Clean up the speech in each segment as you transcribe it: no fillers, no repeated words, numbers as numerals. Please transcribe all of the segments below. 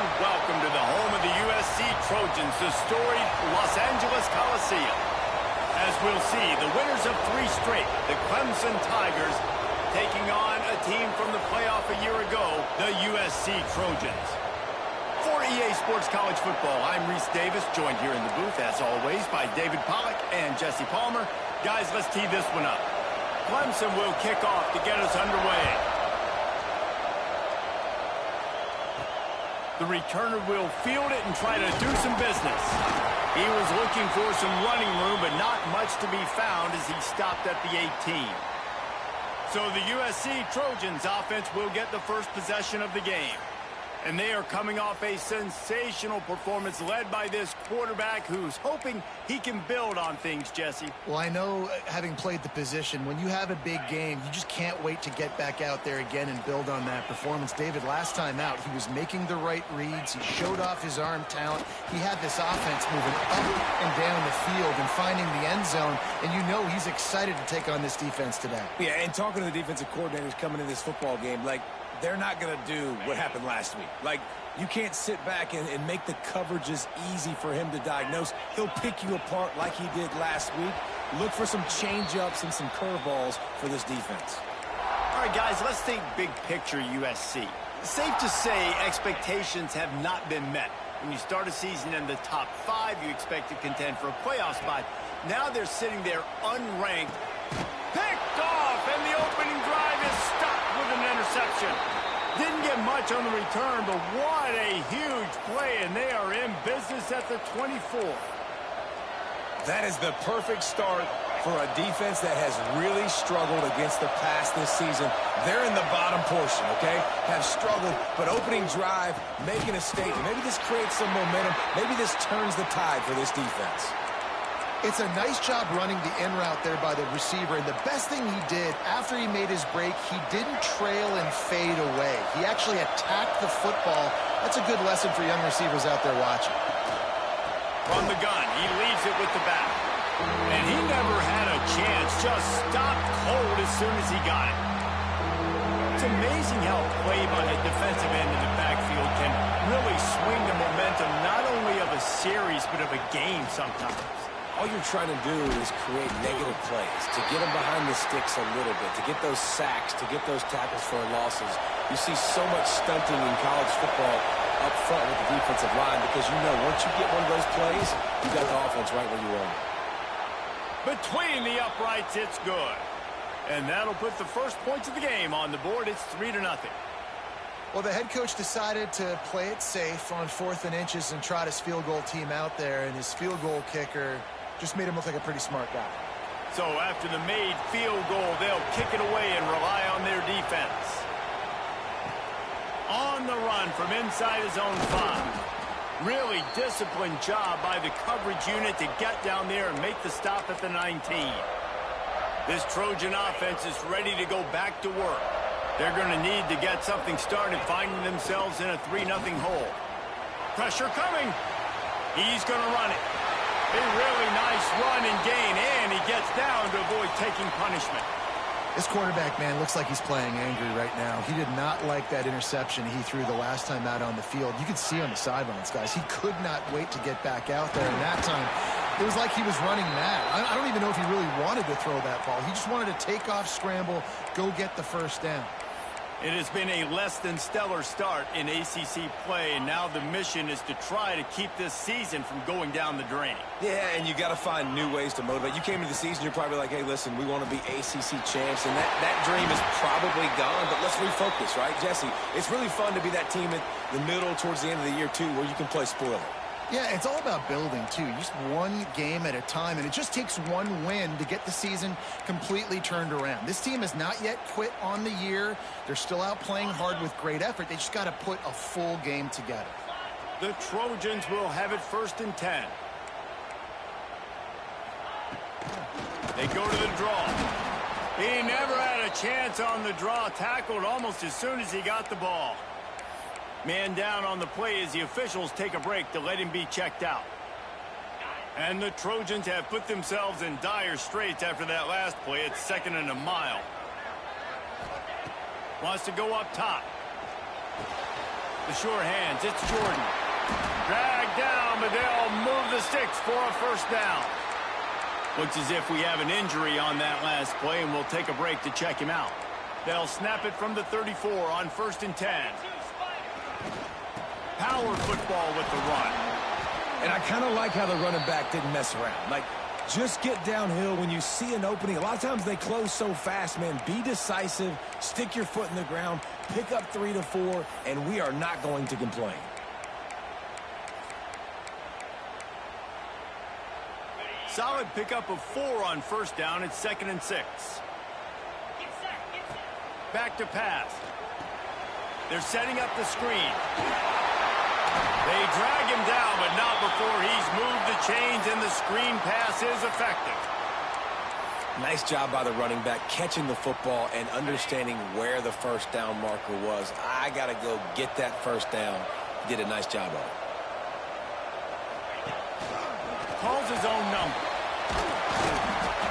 and welcome to the home of the USC Trojans, the storied Los Angeles Coliseum. As we'll see, the winners of 3 straight, the Clemson Tigers, taking on a team from the playoff a year ago, the USC Trojans. For EA Sports College Football, I'm Reese Davis, joined here in the booth, as always, by David Pollack and Jesse Palmer. Guys, let's tee this one up. Clemson will kick off to get us underway. The returner will field it and try to do some business. He was looking for some running room, but not much to be found as he stopped at the 18. So the USC Trojans offense will get the first possession of the game. And they are coming off a sensational performance led by this quarterback who's hoping he can build on things, Jesse. Well, I know, having played the position, when you have a big game, you just can't wait to get back out there again and build on that performance. David, last time out, he was making the right reads. He showed off his arm talent. He had this offense moving up and down the field and finding the end zone. And you know he's excited to take on this defense today. Yeah, and talking to the defensive coordinators coming in this football game, like, they're not going to do what happened last week. Like, you can't sit back and make the coverages easy for him to diagnose. He'll pick you apart like he did last week. Look for some change-ups and some curveballs for this defense. All right, guys, let's think big picture USC. Safe to say expectations have not been met. When you start a season in the top 5, you expect to contend for a playoff spot. Now they're sitting there unranked. Picked off, and the opening drive is stopped with an interception. Didn't get much on the return, but what a huge play, and they are in business at the 24. That is the perfect start for a defense that has really struggled against the pass this season. They're in the bottom portion, okay? Have struggled, but opening drive, making a statement. Maybe this creates some momentum. Maybe this turns the tide for this defense. It's a nice job running the in route there by the receiver, and the best thing he did after he made his break, he didn't trail and fade away. He actually attacked the football. That's a good lesson for young receivers out there watching. From the gun, he leaves it with the back. And he never had a chance, just stopped cold as soon as he got it. It's amazing how play by the defensive end in the backfield can really swing the momentum not only of a series, but of a game sometimes. All you're trying to do is create negative plays, to get them behind the sticks a little bit, to get those sacks, to get those tackles for losses. You see so much stunting in college football up front with the defensive line because you know once you get one of those plays, you got the offense right where you want it. Between the uprights, it's good. And that'll put the first points of the game on the board. It's 3-0. Well, the head coach decided to play it safe on 4th and inches and trot his field goal team out there, and his field goal kicker just made him look like a pretty smart guy. So after the made field goal, they'll kick it away and rely on their defense. On the run from inside his own 5. Really disciplined job by the coverage unit to get down there and make the stop at the 19. This Trojan offense is ready to go back to work. They're going to need to get something started, finding themselves in a 3-0 hole. Pressure coming. He's going to run it. A really nice run and gain, and he gets down to avoid taking punishment. This quarterback, man, looks like he's playing angry right now. He did not like that interception he threw the last time out on the field. You could see on the sidelines, guys. He could not wait to get back out there, and that time it was like he was running mad. I don't even know if he really wanted to throw that ball. He just wanted to take off, scramble, go get the first down. It has been a less than stellar start in ACC play, and now the mission is to try to keep this season from going down the drain. Yeah, and you got to find new ways to motivate. You came into the season, you're probably like, hey, listen, we want to be ACC champs, and that dream is probably gone, but let's refocus, right, Jesse? It's really fun to be that team at the middle towards the end of the year, too, where you can play spoiler. Yeah, it's all about building, too. Just one game at a time, and it just takes one win to get the season completely turned around. This team has not yet quit on the year. They're still out playing hard with great effort. They just got to put a full game together. The Trojans will have it 1st and 10. They go to the draw. He never had a chance on the draw, tackled almost as soon as he got the ball. Man down on the play as the officials take a break to let him be checked out. And the Trojans have put themselves in dire straits after that last play. It's 2nd and a mile. Wants to go up top. The sure hands, it's Jordan. Dragged down, but they'll move the sticks for a first down. Looks as if we have an injury on that last play, and we'll take a break to check him out. They'll snap it from the 34 on 1st and 10. Power football with the run. And I kind of like how the running back didn't mess around. Like, just get downhill when you see an opening. A lot of times they close so fast, man. Be decisive, stick your foot in the ground, pick up 3 to 4, and we are not going to complain. Solid pickup of 4 on 1st down. It's 2nd and 6. Back to pass. They're setting up the screen. They drag him down, but not before he's moved the chains, and the screen pass is effective. Nice job by the running back, catching the football and understanding where the first down marker was. I got to go get that first down. He did a nice job of it. Calls his own number.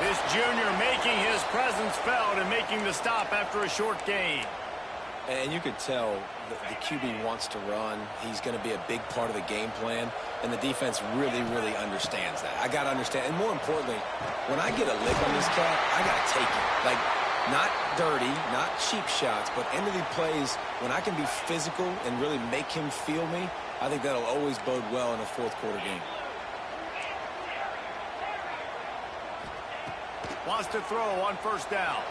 This junior making his presence felt and making the stop after a short gain. And you could tell the QB wants to run. He's going to be a big part of the game plan, and the defense really, really understands that. I got to understand, and more importantly, when I get a lick on this cat, I got to take it. Like, not dirty, not cheap shots, but end of the plays, when I can be physical and really make him feel me, I think that'll always bode well in a fourth-quarter game. Wants to throw on 1st down.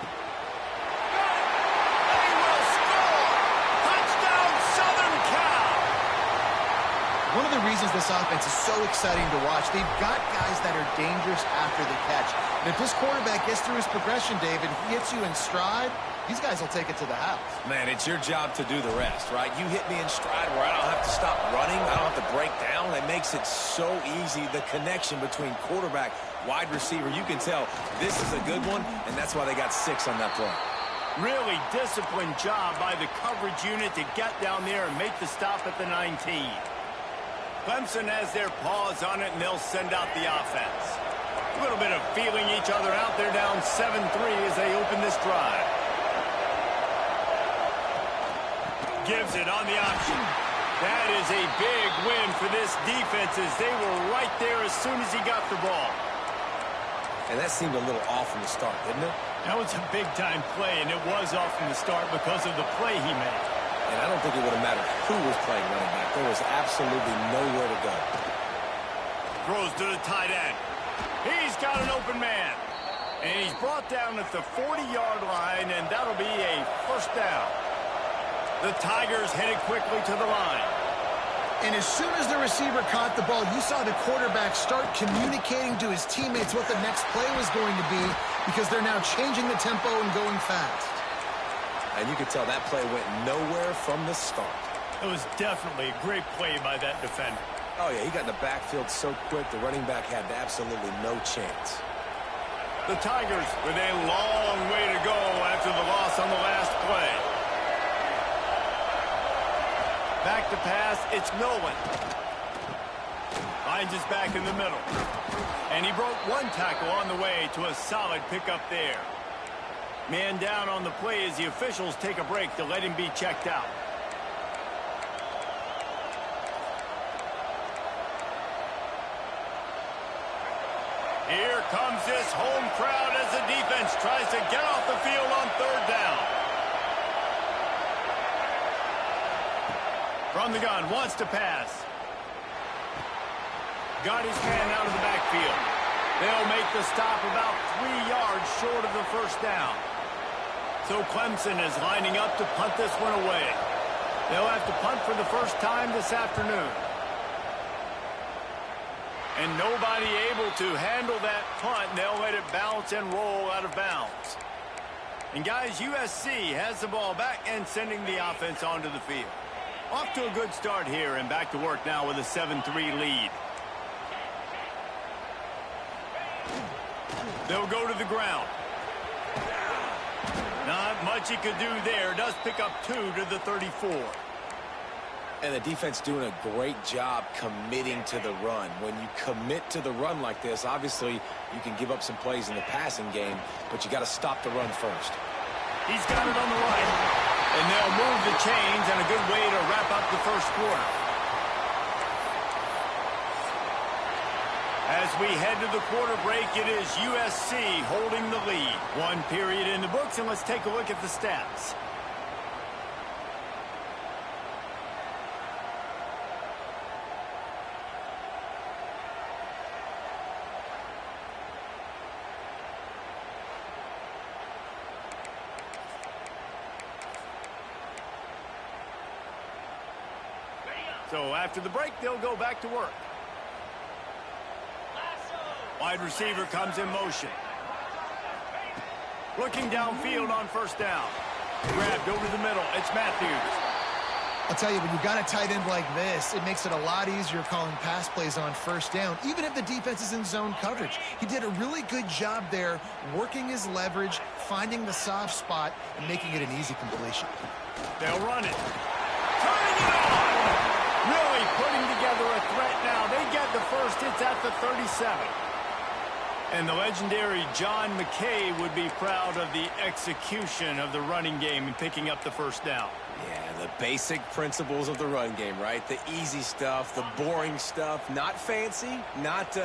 One of the reasons this offense is so exciting to watch, they've got guys that are dangerous after the catch. And if this quarterback gets through his progression, David, he hits you in stride, these guys will take it to the house. Man, it's your job to do the rest, right? You hit me in stride where I don't have to stop running. I don't have to break down. It makes it so easy, the connection between quarterback, wide receiver. You can tell this is a good one, and that's why they got 6 on that play. Really disciplined job by the coverage unit to get down there and make the stop at the 19. Clemson has their paws on it, and they'll send out the offense. A little bit of feeling each other out. They're down 7-3 as they open this drive. Gives it on the option. That is a big win for this defense, as they were right there as soon as he got the ball. And that seemed a little off from the start, didn't it? That was a big-time play, and it was off from the start because of the play he made. And I don't think it would have mattered who was playing running back. There was absolutely nowhere to go. Throws to the tight end. He's got an open man. And he's brought down at the 40-yard line, and that'll be a first down. The Tigers headed quickly to the line. And as soon as the receiver caught the ball, you saw the quarterback start communicating to his teammates what the next play was going to be, because they're now changing the tempo and going fast. And you could tell that play went nowhere from the start. It was definitely a great play by that defender. Oh, yeah, he got in the backfield so quick, the running back had absolutely no chance. The Tigers with a long way to go after the loss on the last play. Back to pass, it's Nolan. Finds his back in the middle. And he broke 1 tackle on the way to a solid pickup there. Man down on the play as the officials take a break to let him be checked out. Here comes this home crowd as the defense tries to get off the field on 3rd down. From the gun, wants to pass. Got his man out of the backfield. They'll make the stop about 3 yards short of the first down. So Clemson is lining up to punt this one away. They'll have to punt for the first time this afternoon. And nobody able to handle that punt. They'll let it bounce and roll out of bounds. And guys, USC has the ball back and sending the offense onto the field. Off to a good start here and back to work now with a 7-3 lead. They'll go to the ground. Not much he could do there. Does pick up 2 to the 34. And the defense doing a great job committing to the run. When you commit to the run like this, obviously you can give up some plays in the passing game, but you got to stop the run first. He's got it on the right. And they'll move the chains, and a good way to wrap up the first quarter. As we head to the quarter break, it is USC holding the lead. One period in the books, and let's take a look at the stats. So after the break, they'll go back to work. Wide receiver comes in motion. Looking downfield on first down. Grabbed over the middle. It's Matthews. I'll tell you, when you've got a tight end like this, it makes it a lot easier calling pass plays on first down, even if the defense is in zone coverage. He did a really good job there, working his leverage, finding the soft spot, and making it an easy completion. They'll run it. Turning it on! Really putting together a threat now. They get the first. It's at the 37. And the legendary John McKay would be proud of the execution of the running game and picking up the first down. Yeah, the basic principles of the run game, right? The easy stuff, the boring stuff, not fancy, not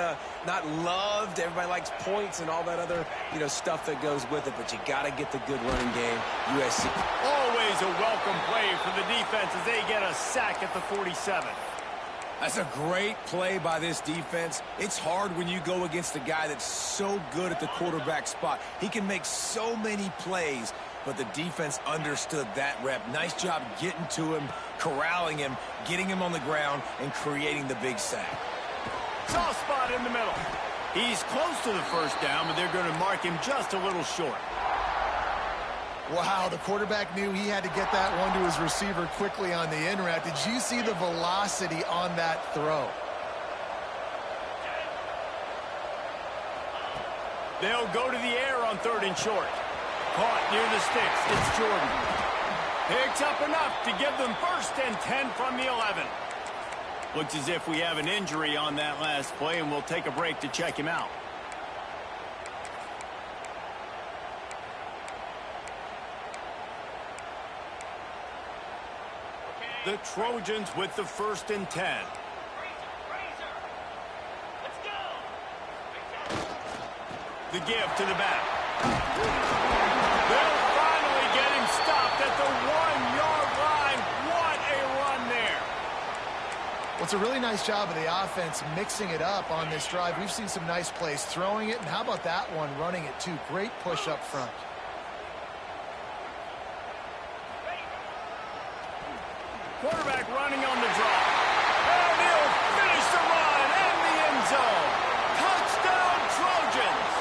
loved. Everybody likes points and all that other, stuff that goes with it, but you got to get the good running game. USC. Always a welcome play for the defense as they get a sack at the 47. That's a great play by this defense. It's hard when you go against a guy that's so good at the quarterback spot. He can make so many plays, but the defense understood that rep. Nice job getting to him, corralling him, getting him on the ground, and creating the big sack. Soft spot in the middle. He's close to the first down, but they're going to mark him just a little short. Wow, the quarterback knew he had to get that one to his receiver quickly on the in route. Did you see the velocity on that throw? They'll go to the air on 3rd and short. Caught near the sticks. It's Jordan. Picks up enough to give them 1st and 10 from the 11. Looks as if we have an injury on that last play, and we'll take a break to check him out. The Trojans with the 1st and 10. The give to the back. They'll finally get him stopped at the 1-yard line. What a run there. Well, it's a really nice job of the offense mixing it up on this drive. We've seen some nice plays throwing it, and how about that one running it too? Great push up front. Quarterback running on the draw. And he'll finish the run in the end zone. Touchdown, Trojans.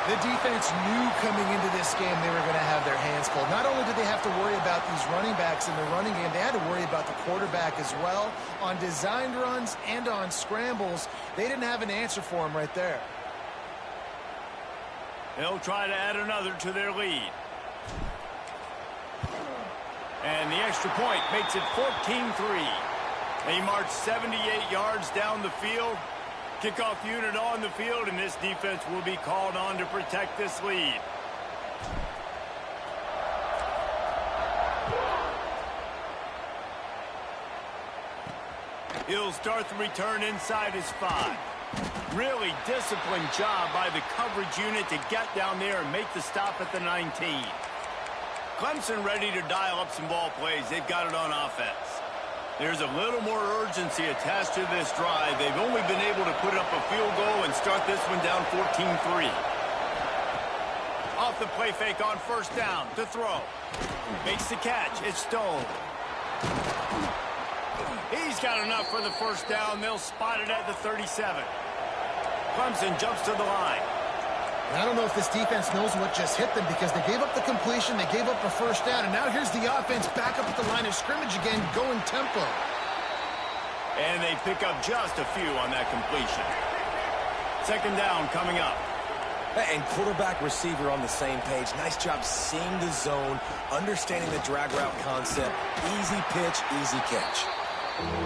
The defense knew coming into this game they were going to have their hands full. Not only did they have to worry about these running backs in the running game, they had to worry about the quarterback as well. On designed runs and on scrambles, they didn't have an answer for him right there. They'll try to add another to their lead. And the extra point makes it 14-3. They march 78 yards down the field. Kickoff unit on the field, and this defense will be called on to protect this lead. He'll start the return inside his 5. Really disciplined job by the coverage unit to get down there and make the stop at the 19. Clemson ready to dial up some ball plays. They've got it on offense. There's a little more urgency attached to this drive. They've only been able to put up a field goal and start this one down 14-3. Off the play fake on first down to throw. Makes the catch. It's Stone. He's got enough for the first down. They'll spot it at the 37. Clemson jumps to the line. And I don't know if this defense knows what just hit them because they gave up the completion, they gave up a first down, and now here's the offense back up at the line of scrimmage again, going tempo. And they pick up just a few on that completion. 2nd down coming up. And quarterback receiver on the same page. Nice job seeing the zone, understanding the drag route concept. Easy pitch, easy catch.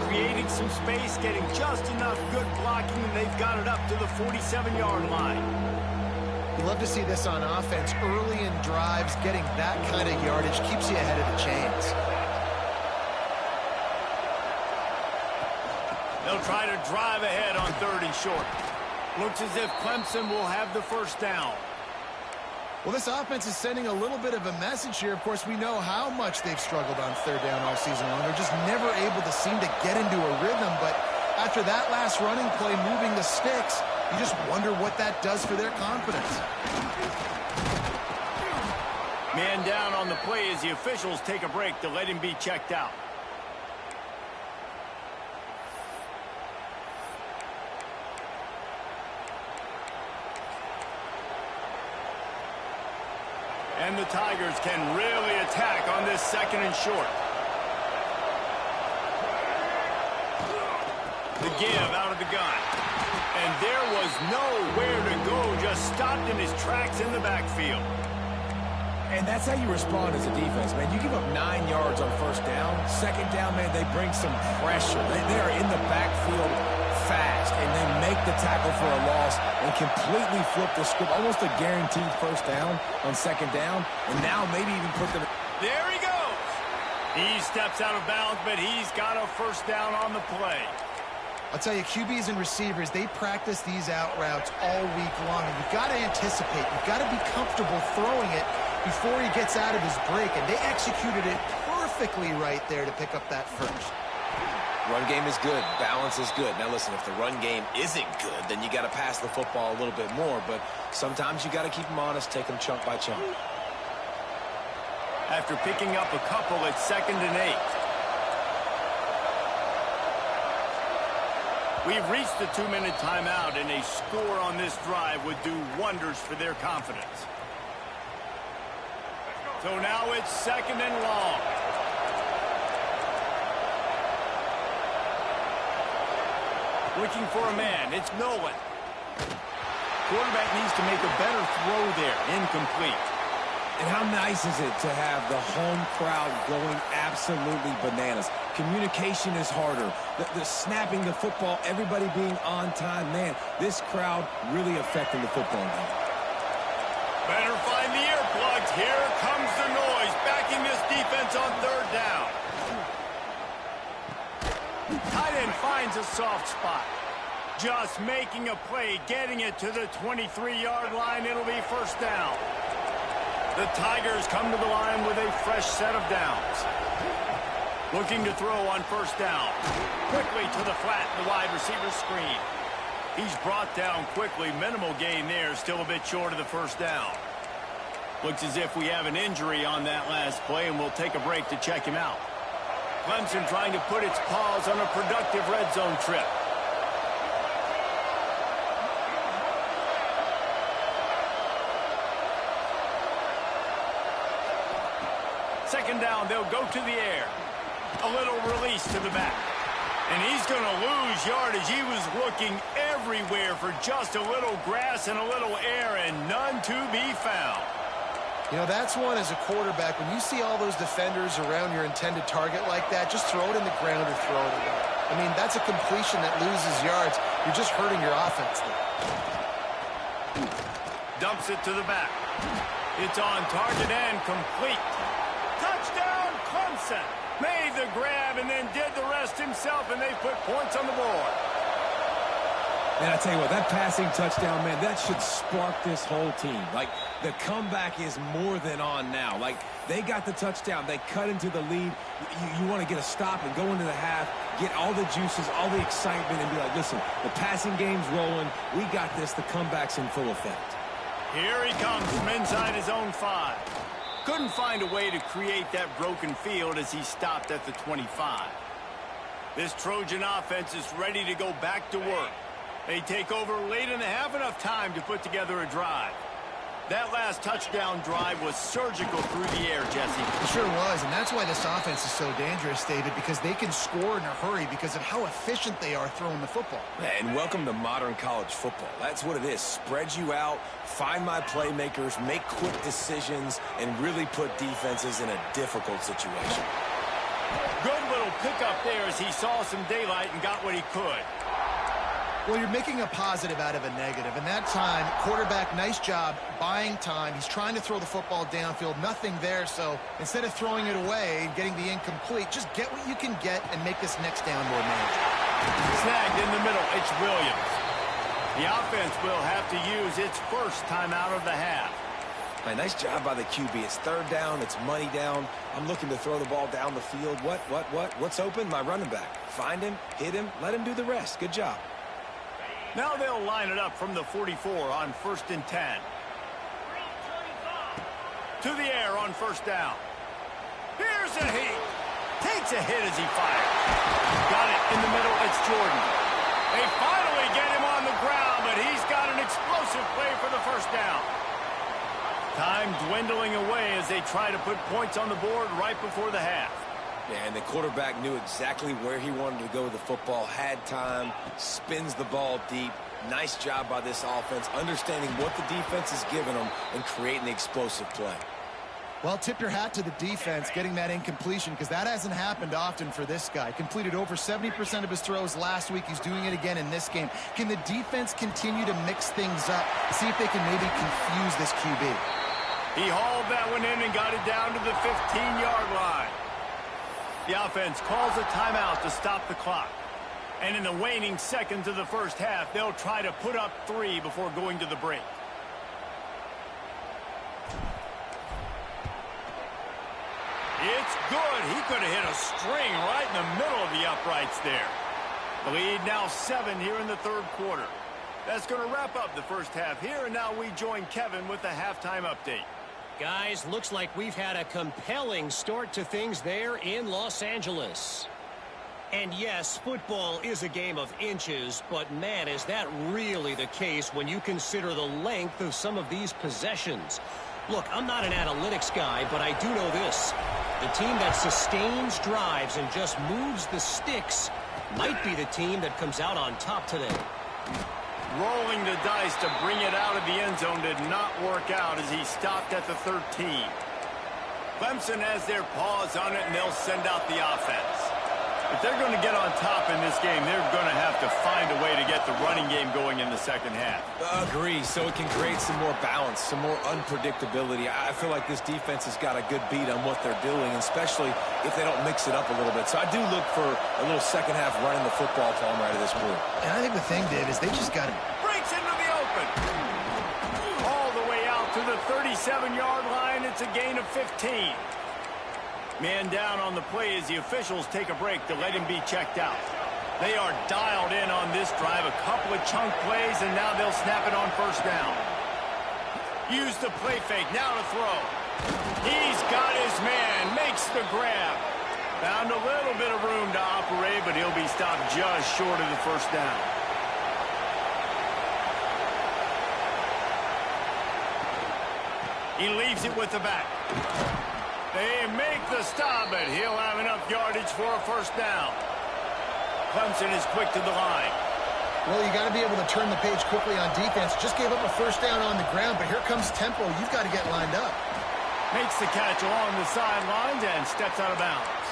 Creating some space, getting just enough good blocking, and they've got it up to the 47-yard line. You love to see this on offense. Early in drives, getting that kind of yardage keeps you ahead of the chains. They'll try to drive ahead on 3rd and short. Looks as if Clemson will have the first down. Well, this offense is sending a little bit of a message here. Of course, we know how much they've struggled on 3rd down all season long. They're just never able to seem to get into a rhythm. But after that last running play, moving the sticks, you just wonder what that does for their confidence. Man down on the play as the officials take a break to let him be checked out. And the Tigers can really attack on this 2nd and short. The give out of the gun. And there was nowhere to go, just stopped in his tracks in the backfield. And that's how you respond as a defense, man. You give up 9 yards on 1st down. 2nd down, man, they bring some pressure. They are in the backfield fast, and they make the tackle for a loss and completely flip the script. Almost a guaranteed 1st down on 2nd down, and now maybe even put them... There he goes. He steps out of bounds, but he's got a 1st down on the play. I'll tell you, QBs and receivers, they practice these out routes all week long, and you've got to anticipate. You've got to be comfortable throwing it before he gets out of his break, and they executed it perfectly right there to pick up that first. Run game is good. Balance is good. Now, listen, if the run game isn't good, then you got to pass the football a little bit more, but sometimes you got to keep them honest, take them chunk by chunk. After picking up a couple at 2nd and 8. We've reached the 2-minute timeout, and a score on this drive would do wonders for their confidence. So now it's 2nd and long. Looking for a man. It's Nolan. Quarterback needs to make a better throw there. Incomplete. And how nice is it to have the home crowd going absolutely bananas? Communication is harder. The snapping the football, everybody being on time. Man, this crowd really affecting the football game. Better find the earplugs. Here comes the noise, backing this defense on 3rd down. Tight end finds a soft spot. Just making a play, getting it to the 23-yard line. It'll be 1st down. The Tigers come to the line with a fresh set of downs. Looking to throw on 1st down. Quickly to the flat, the wide receiver screen. He's brought down quickly. Minimal gain there, still a bit short of the 1st down. Looks as if we have an injury on that last play, and we'll take a break to check him out. Clemson trying to put its paws on a productive red zone trip. Second down, they'll go to the air. A little release to the back. And he's going to lose yardage. He was looking everywhere for just a little grass and a little air, and none to be found. You know, that's one as a quarterback. When you see all those defenders around your intended target like that, just throw it in the ground or throw it away. I mean, that's a completion that loses yards. You're just hurting your offense there. Dumps it to the back. It's on target and complete. Touchdown, Clemson. Made the grab and then did the rest himself, and they put points on the board. Man, I tell you what, that passing touchdown, man, that should spark this whole team. Like, the comeback is more than on now. Like, they got the touchdown. They cut into the lead. You want to get a stop and go into the half, get all the juices, all the excitement, and be like, listen, the passing game's rolling. We got this. The comeback's in full effect. Here he comes from inside his own 5. Couldn't find a way to create that broken field as he stopped at the 25. This Trojan offense is ready to go back to work. They take over late in the half, enough time to put together a drive. That last touchdown drive was surgical through the air, Jesse. It sure was, and that's why this offense is so dangerous, David, because they can score in a hurry because of how efficient they are throwing the football. And welcome to modern college football. That's what it is. Spread you out, find my playmakers, make quick decisions, and really put defenses in a difficult situation. Good little pickup there as he saw some daylight and got what he could. Well, you're making a positive out of a negative. And that time, quarterback, nice job buying time. He's trying to throw the football downfield. Nothing there. So instead of throwing it away and getting the incomplete, just get what you can get and make this next down more manageable. Snagged in the middle. It's Williams. The offense will have to use its first timeout of the half. Nice job by the QB. It's third down. It's money down. I'm looking to throw the ball down the field. What's open? My running back. Find him, hit him, let him do the rest. Good job. Now they'll line it up from the 44 on 1st and 10. To the air on 1st down. Here's a heat. Takes a hit as he fires. Got it in the middle. It's Jordan. They finally get him on the ground, but he's got an explosive play for the 1st down. Time dwindling away as they try to put points on the board right before the half. Yeah, and the quarterback knew exactly where he wanted to go with the football, had time, spins the ball deep. Nice job by this offense, understanding what the defense is giving them and creating the explosive play. Well, tip your hat to the defense getting that incompletion, because that hasn't happened often for this guy. Completed over 70% of his throws last week. He's doing it again in this game. Can the defense continue to mix things up? See if they can maybe confuse this QB. He hauled that one in and got it down to the 15-yard line. The offense calls a timeout to stop the clock. And in the waning seconds of the 1st half, they'll try to put up 3 before going to the break. It's good. He could have hit a string right in the middle of the uprights there. The lead now 7 here in the 3rd quarter. That's going to wrap up the 1st half here, and now we join Kevin with the halftime update. Guys, looks like we've had a compelling start to things there in Los Angeles. And yes, football is a game of inches, but man, is that really the case when you consider the length of some of these possessions. Look, I'm not an analytics guy, but I do know this. The team that sustains drives and just moves the sticks might be the team that comes out on top today. Rolling the dice to bring it out of the end zone did not work out as he stopped at the 13. Clemson has their paws on it, and they'll send out the offense. If they're going to get on top in this game, they're going to have to find a way to get the running game going in the 2nd half. Agree, so it can create some more balance, some more unpredictability. I feel like this defense has got a good beat on what they're doing, especially if they don't mix it up a little bit. So I do look for a little 2nd half running the football palm right at this point. And I think the thing, Dave, is they just got to... Breaks into the open. All the way out to the 37-yard line. It's a gain of 15. Man down on the play as the officials take a break to let him be checked out. They are dialed in on this drive. A couple of chunk plays, and now they'll snap it on 1st down. Use the play fake. Now to throw. He's got his man. Makes the grab. Found a little bit of room to operate, but he'll be stopped just short of the 1st down. He leaves it with the back. They make the stop, but he'll have enough yardage for a 1st down. Clemson is quick to the line. Well, you got to be able to turn the page quickly on defense. Just gave up a 1st down on the ground, but here comes tempo. You've got to get lined up. Makes the catch along the sidelines and steps out of bounds.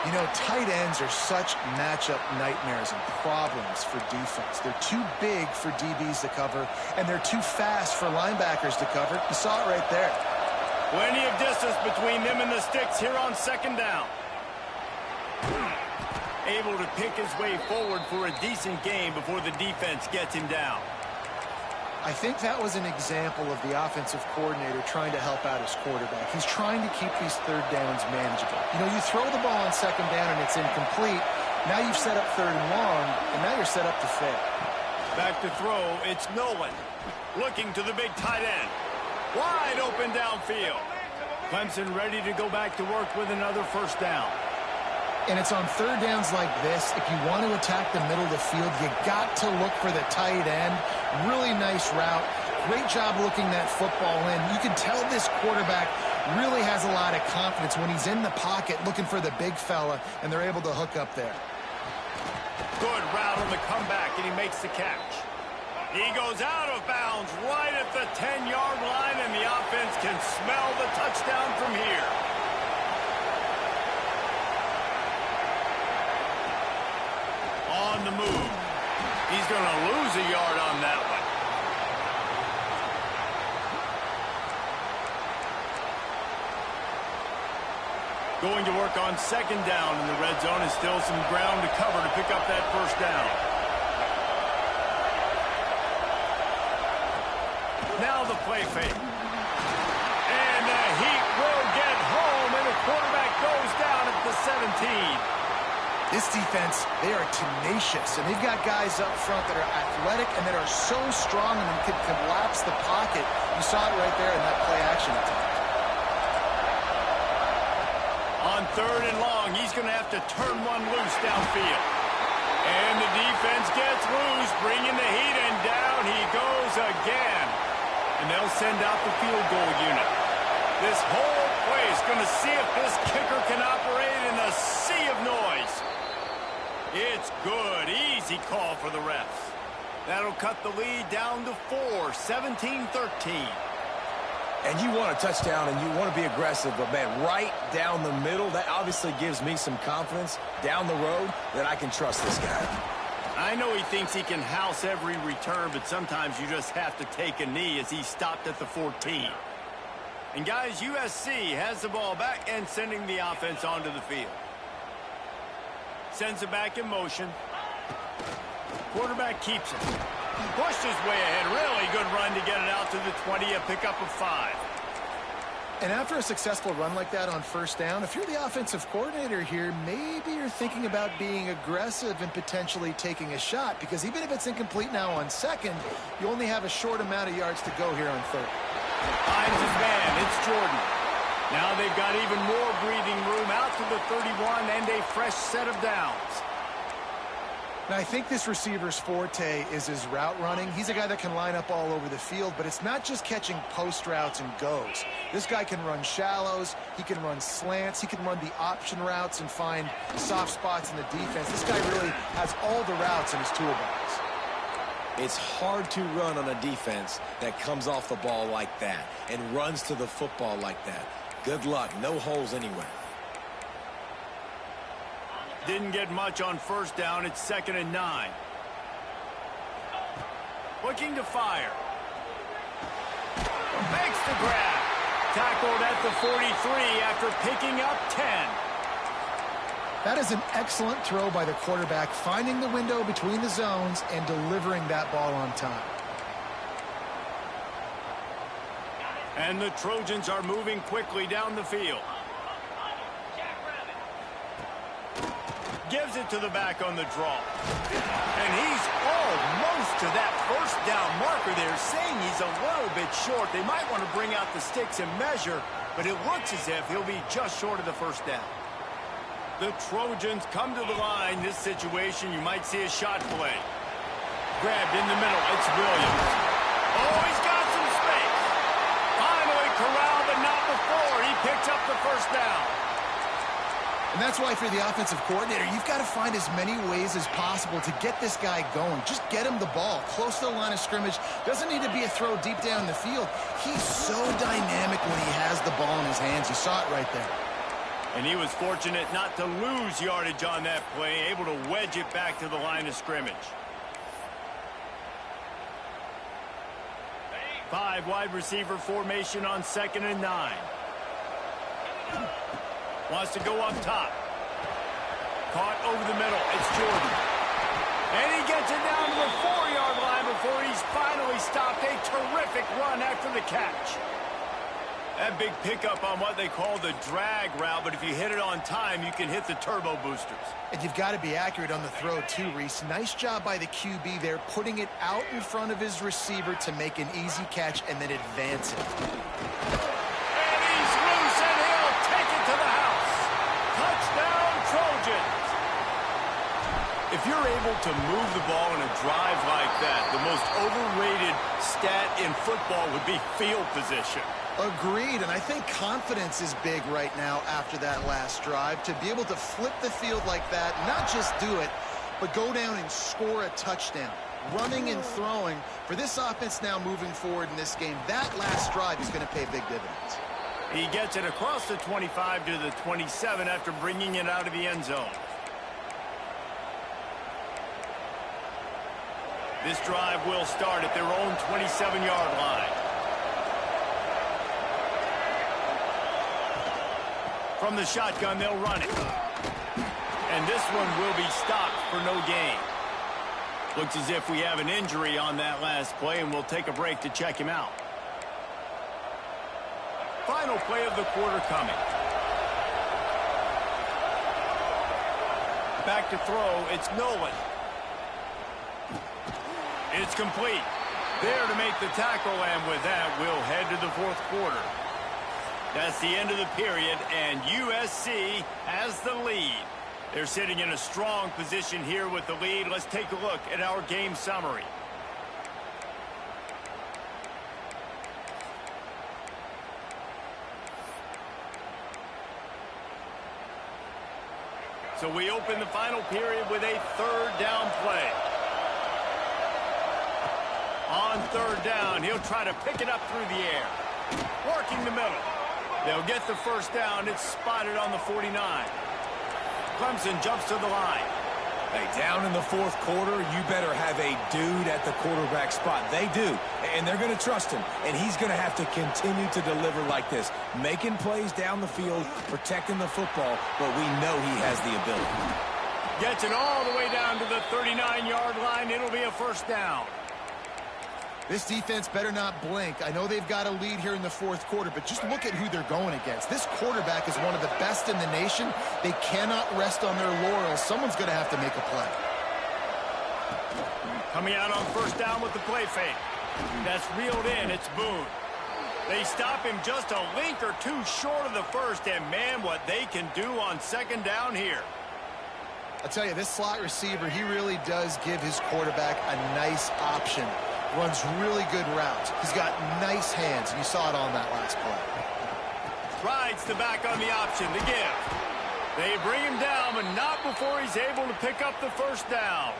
You know, tight ends are such matchup nightmares and problems for defense. They're too big for DBs to cover, and they're too fast for linebackers to cover. You saw it right there. Plenty of distance between them and the sticks here on 2nd down. Able to pick his way forward for a decent game before the defense gets him down. I think that was an example of the offensive coordinator trying to help out his quarterback. He's trying to keep these 3rd downs manageable. You know, you throw the ball on 2nd down and it's incomplete. Now you've set up 3rd and long, and now you're set up to fail. Back to throw, it's Nolan. Looking to the big tight end. Wide open downfield. Clemson ready to go back to work with another 1st down. And it's on 3rd downs like this. If you want to attack the middle of the field, you got to look for the tight end. Really nice route. Great job looking that football in. You can tell this quarterback really has a lot of confidence when he's in the pocket looking for the big fella, and they're able to hook up there. Good route on the comeback, and he makes the catch. He goes out of bounds right at the 10-yard line, and the offense can smell the touchdown from here. On the move. He's going to lose a yard on that one. Going to work on second down in the red zone, and still some ground to cover to pick up that first down. Now the play fake. And the Heat will get home, and the quarterback goes down at the 17. This defense, they are tenacious, and they've got guys up front that are athletic and that are so strong and can collapse the pocket. You saw it right there in that play-action attempt. On third and long, he's going to have to turn one loose downfield. And the defense gets loose, bringing the Heat, and down he goes again. And they'll send out the field goal unit. This whole play is going to see if this kicker can operate in a sea of noise. It's good. Easy call for the refs. That'll cut the lead down to 4, 17-13. And you want a touchdown and you want to be aggressive, but, man, right down the middle, that obviously gives me some confidence down the road that I can trust this guy. I know he thinks he can house every return, but sometimes you just have to take a knee as he stopped at the 14. And, guys, USC has the ball back and sending the offense onto the field. Sends it back in motion. Quarterback keeps it. Pushed his way ahead. Really good run to get it out to the 20, a pickup of 5. And after a successful run like that on first down, if you're the offensive coordinator here, maybe you're thinking about being aggressive and potentially taking a shot, because even if it's incomplete now on second, you only have a short amount of yards to go here on third. Finds his man. It's Jordan. Now they've got even more breathing room out to the 31 and a fresh set of downs. Now, I think this receiver's forte is his route running. He's a guy that can line up all over the field, but it's not just catching post routes and goes. This guy can run shallows, he can run slants, he can run the option routes and find soft spots in the defense. This guy really has all the routes in his toolbox. It's hard to run on a defense that comes off the ball like that and runs to the football like that. Good luck. No holes anywhere. Didn't get much on first down. It's 2nd and 9. Looking to fire. Makes the grab. Tackled at the 43 after picking up 10. That is an excellent throw by the quarterback, finding the window between the zones and delivering that ball on time. And the Trojans are moving quickly down the field. Gives it to the back on the draw. And he's almost to that first down marker there, saying he's a little bit short. They might want to bring out the sticks and measure, but it looks as if he'll be just short of the first down. The Trojans come to the line. This situation, you might see a shot play. Grabbed in the middle. It's Williams. Oh, he's got some space. Finally corralled, but not before. He picks up the first down. And that's why, if you're the offensive coordinator, you've got to find as many ways as possible to get this guy going. Just get him the ball close to the line of scrimmage. Doesn't need to be a throw deep down the field. He's so dynamic when he has the ball in his hands. You saw it right there. And he was fortunate not to lose yardage on that play, able to wedge it back to the line of scrimmage. 5 wide receiver formation on 2nd and 9. Wants to go up top. Caught over the middle. It's Jordan. And he gets it down to the 4-yard line before he's finally stopped. A terrific run after the catch. That big pickup on what they call the drag route, but if you hit it on time, you can hit the turbo boosters. And you've got to be accurate on the throw too, Reese. Nice job by the QB there, putting it out in front of his receiver to make an easy catch and then advance it. And he's loose, and he'll take it to the house. Touchdown, Trojans. If you're able to move the ball in a drive like that, the most overrated stat in football would be field position. Agreed, and I think confidence is big right now after that last drive. To be able to flip the field like that, not just do it, but go down and score a touchdown. Running and throwing, for this offense now moving forward in this game, that last drive is going to pay big dividends. He gets it across the 25 to the 27 after bringing it out of the end zone. This drive will start at their own 27-yard line. From the shotgun, they'll run it. And this one will be stopped for no gain. Looks as if we have an injury on that last play, and we'll take a break to check him out. Final play of the quarter coming. Back to throw, it's Nolan. It's complete. There to make the tackle, and with that, we'll head to the fourth quarter. That's the end of the period, and USC has the lead. They're sitting in a strong position here with the lead. Let's take a look at our game summary. So we open the final period with a third down play. On third down, he'll try to pick it up through the air. Working the middle. They'll get the first down. It's spotted on the 49. Clemson jumps to the line. Hey, down in the fourth quarter, you better have a dude at the quarterback spot. They do, and they're going to trust him, and he's going to have to continue to deliver like this, making plays down the field, protecting the football, but we know he has the ability. Gets it all the way down to the 39-yard line. It'll be a first down. This defense better not blink. I know they've got a lead here in the fourth quarter, but just look at who they're going against. This quarterback is one of the best in the nation. They cannot rest on their laurels. Someone's going to have to make a play. Coming out on first down with the play fake. That's reeled in. It's Boone. They stop him just a link or two short of the first, and man, what they can do on second down here. I tell you, this slot receiver, he really does give his quarterback a nice option. Runs really good routes. He's got nice hands, and you saw it on that last play. Rides the back on the option, the give. They bring him down, but not before he's able to pick up the first down.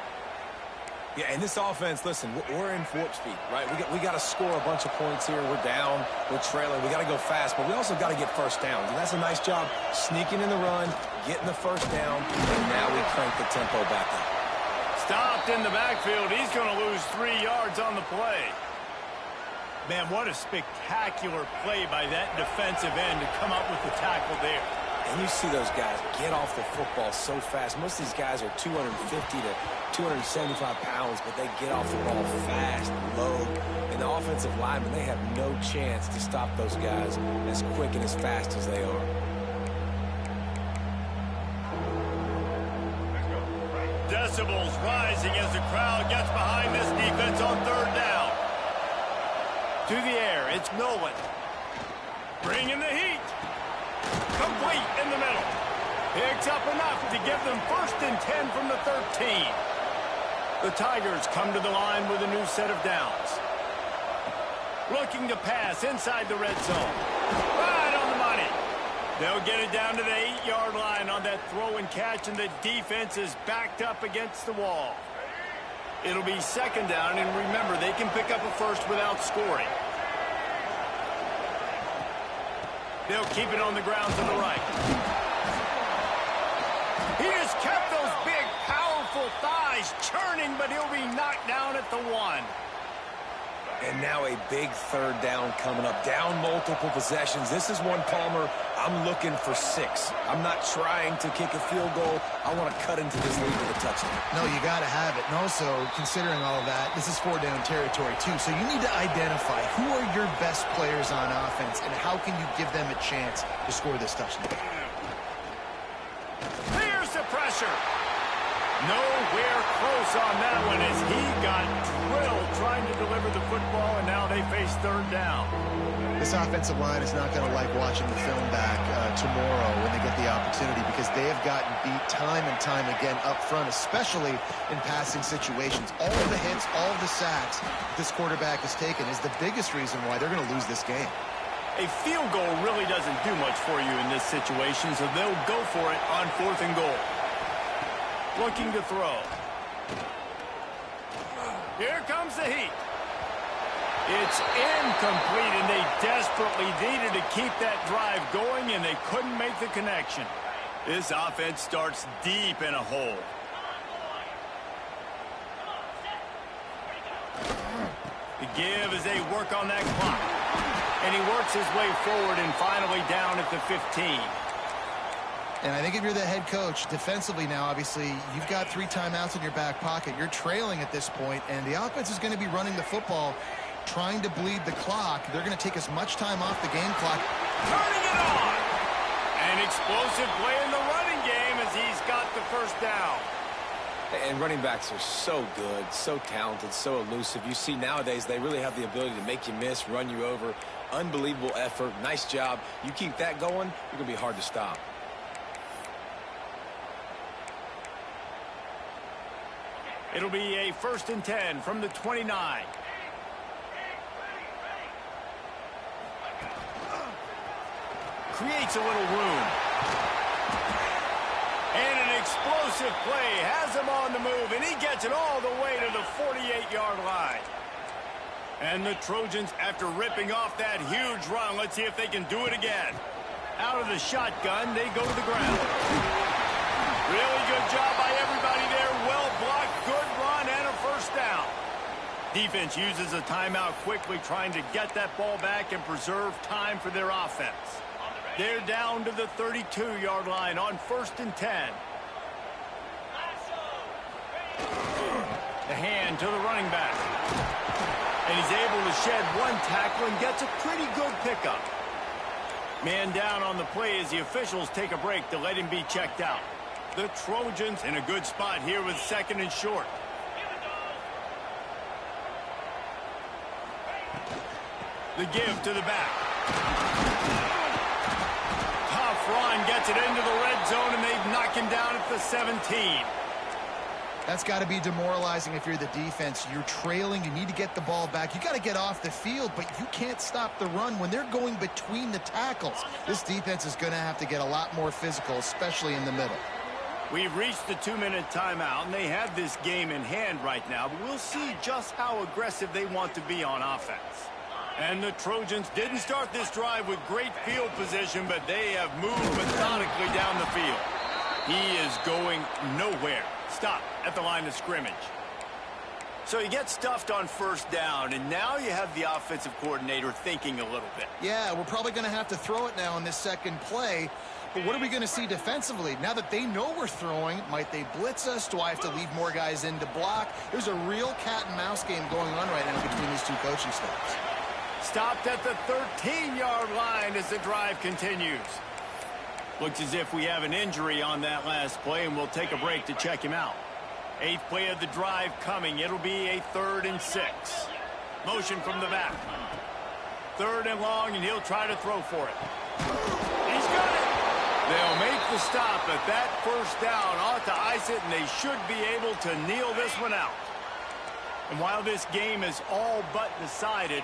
Yeah, and this offense, listen, we're in warp speed, right? We got to score a bunch of points here. We're down, we're trailing. We got to go fast, but we also got to get first downs. And that's a nice job sneaking in the run, getting the first down, and now we crank the tempo back up. Stopped in the backfield. He's going to lose 3 yards on the play. Man, what a spectacular play by that defensive end to come up with the tackle there. And you see those guys get off the football so fast. Most of these guys are 250 to 275 pounds, but they get off the ball fast, low. And the offensive linemen, they have no chance to stop those guys as quick and as fast as they are. Decibels rising as the crowd gets behind this defense on third down. To the air, it's Nolan. Bringing the heat. Complete in the middle. Picks up enough to give them 1st and 10 from the 13. The Tigers come to the line with a new set of downs. Looking to pass inside the red zone. Right on the money. They'll get it down to the 8-yard line on that throw and catch, and the defense is backed up against the wall. It'll be second down, and remember, they can pick up a first without scoring. They'll keep it on the ground to the right. He has kept those big, powerful thighs churning, but he'll be knocked down at the 1. And now a big third down coming up. Down multiple possessions. This is one, Palmer, I'm looking for 6. I'm not trying to kick a field goal. I want to cut into this lead with a touchdown. No, you got to have it. And also, considering all of that, this is 4-down territory, too. So you need to identify who are your best players on offense and how can you give them a chance to score this touchdown. Here's the pressure. Nowhere close on that one as he got drilled trying to deliver the football, and now they face third down. This offensive line is not going to like watching the film back tomorrow when they get the opportunity, because they have gotten beat time and time again up front, especially in passing situations. All of the hits, all of the sacks this quarterback has taken is the biggest reason why they're going to lose this game. A field goal really doesn't do much for you in this situation, so they'll go for it on 4th and goal. Looking to throw. Here comes the heat. It's incomplete, and they desperately needed to keep that drive going, and they couldn't make the connection. This offense starts deep in a hole. The give as they work on that clock. And he works his way forward and finally down at the 15. And I think if you're the head coach, defensively now, obviously, you've got 3 timeouts in your back pocket. You're trailing at this point, and the offense is going to be running the football, trying to bleed the clock. They're going to take as much time off the game clock. Turning it on! An explosive play in the running game as he's got the first down. And running backs are so good, so talented, so elusive. You see nowadays they really have the ability to make you miss, run you over. Unbelievable effort. Nice job. You keep that going, you're going to be hard to stop. It'll be a 1st and 10 from the 29. Creates a little room. And an explosive play has him on the move, and he gets it all the way to the 48-yard line. And the Trojans, after ripping off that huge run, let's see if they can do it again. Out of the shotgun, they go to the ground. Really good job by everybody there. Well blocked, good run, and a first down. Defense uses a timeout quickly, trying to get that ball back and preserve time for their offense. They're down to the 32-yard line on 1st and 10. The hand to the running back. And he's able to shed 1 tackle and gets a pretty good pickup. Man down on the play as the officials take a break to let him be checked out. The Trojans in a good spot here with 2nd and short. The give to the back. Tough run, gets it into the red zone, and they've knocked him down at the 17. That's got to be demoralizing if you're the defense. You're trailing. You need to get the ball back. You got to get off the field, but you can't stop the run when they're going between the tackles. This defense is going to have to get a lot more physical, especially in the middle. We've reached the 2-minute timeout, and they have this game in hand right now, but we'll see just how aggressive they want to be on offense. And the Trojans didn't start this drive with great field position, but they have moved methodically down the field. He is going nowhere. Stop at the line of scrimmage. So you get stuffed on 1st down, and now you have the offensive coordinator thinking a little bit. Yeah, we're probably going to have to throw it now in this 2nd play. But what are we going to see defensively? Now that they know we're throwing, might they blitz us? Do I have to leave more guys in to block? There's a real cat-and-mouse game going on right now between these 2 coaching staffs. Stopped at the 13-yard line as the drive continues. Looks as if we have an injury on that last play, and we'll take a break to check him out. 8th play of the drive coming. It'll be a 3rd and 6. Motion from the back. 3rd and long, and he'll try to throw for it. He's got it. They'll make the stop, but that 1st down ought to ice it, and they should be able to kneel this one out. And while this game is all but decided,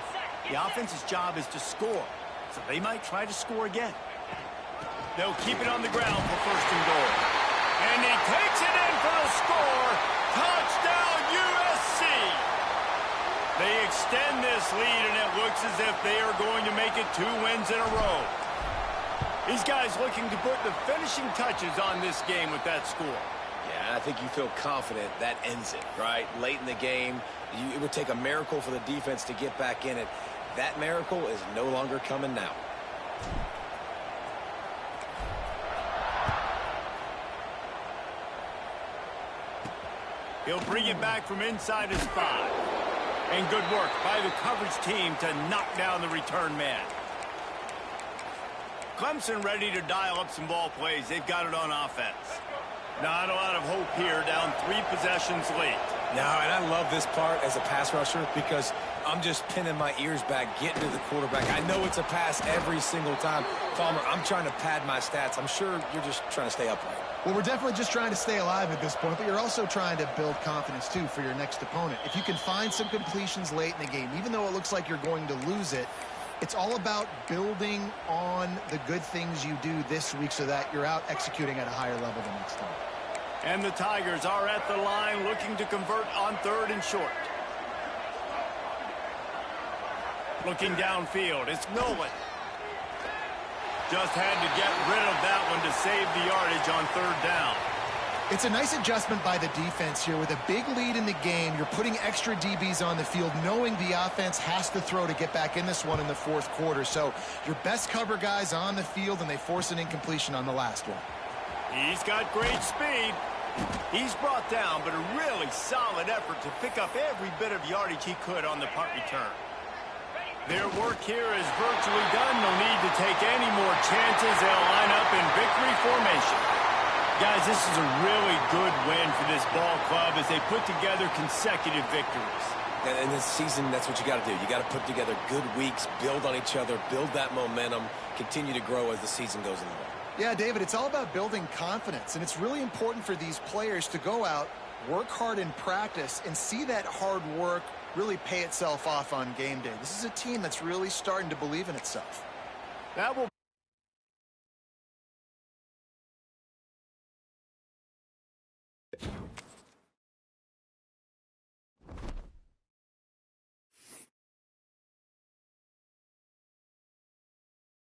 the offense's job is to score, so they might try to score again. They'll keep it on the ground for 1st and goal. And he takes it in for the score. Touchdown, USC. They extend this lead, and it looks as if they are going to make it 2 wins in a row. These guys looking to put the finishing touches on this game with that score. Yeah, I think you feel confident that ends it, right? Late in the game, it would take a miracle for the defense to get back in it. That miracle is no longer coming now. He'll bring it back from inside his 5. And good work by the coverage team to knock down the return man. Clemson ready to dial up some ball plays. They've got it on offense. Not a lot of hope here, down 3 possessions late. No, and I love this part as a pass rusher because I'm just pinning my ears back, getting to the quarterback. I know it's a pass every single time. Palmer, I'm trying to pad my stats. I'm sure you're just trying to stay upright. Well, we're definitely just trying to stay alive at this point, but you're also trying to build confidence, too, for your next opponent. If you can find some completions late in the game, even though it looks like you're going to lose it, it's all about building on the good things you do this week so that you're out executing at a higher level the next time. And the Tigers are at the line looking to convert on 3rd and short. Looking downfield, it's Nolan. Just had to get rid of that one to save the yardage on 3rd down. It's a nice adjustment by the defense here. With a big lead in the game, you're putting extra DBs on the field, knowing the offense has to throw to get back in this one in the fourth quarter. So your best cover guys on the field, and they force an incompletion on the last one. He's got great speed. He's brought down, but a really solid effort to pick up every bit of yardage he could on the punt return. Their work here is virtually done. No need to take any more chances. They'll line up in victory formation. Guys, this is a really good win for this ball club as they put together consecutive victories. And in this season, that's what you got to do. You got to put together good weeks, build on each other, build that momentum, continue to grow as the season goes along. Yeah, David, it's all about building confidence, and it's really important for these players to go out, work hard in practice, and see that hard work really pay itself off on game day. This is a team that's really starting to believe in itself. That will